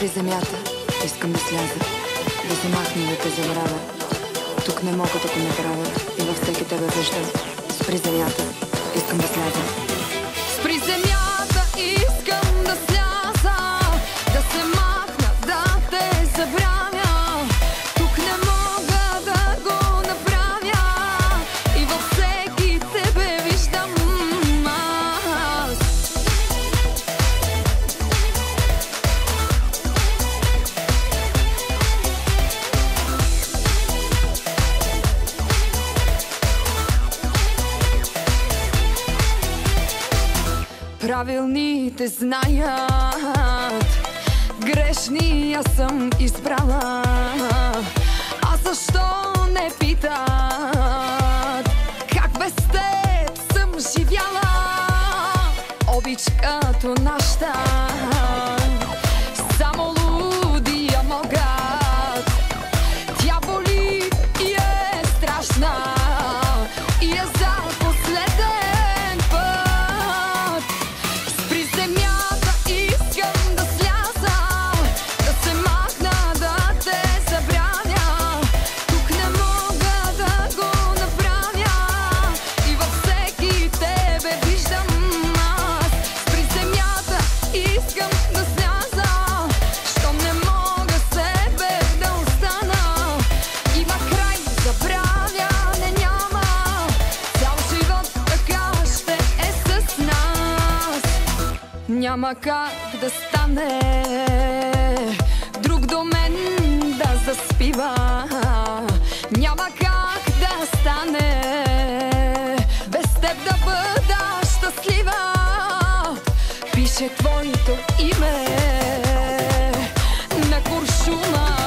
Спри земята, искам да сляза, да се махна, да те забравя. Тук не мога да го направя и във всеки тебе виждам. Спри земята, искам да сляза. Спри земята, искам да сляза, да се махна, да те забравя. Тук не мога да го направя и във всеки тебе виждам аз. Правилните знаят, грешния съм избрала. А защо не питат как без теб съм живяла? Обич като нашата само лудия могат. Тя боли и е страшна и е за последен път. Спри земята, искам да сляза, да се махна, да те забравя. Тук не мога да го направя и във всеки тебе виждам аз. Спри земята, искам да сляза, щом не мога себе да остана. Има край, забравяне няма, цял живот така ще е с нас. Няма как да стане друг до мен да заспива. Няма как да стане без теб да бъда щастлива. Пише твоето име на куршума.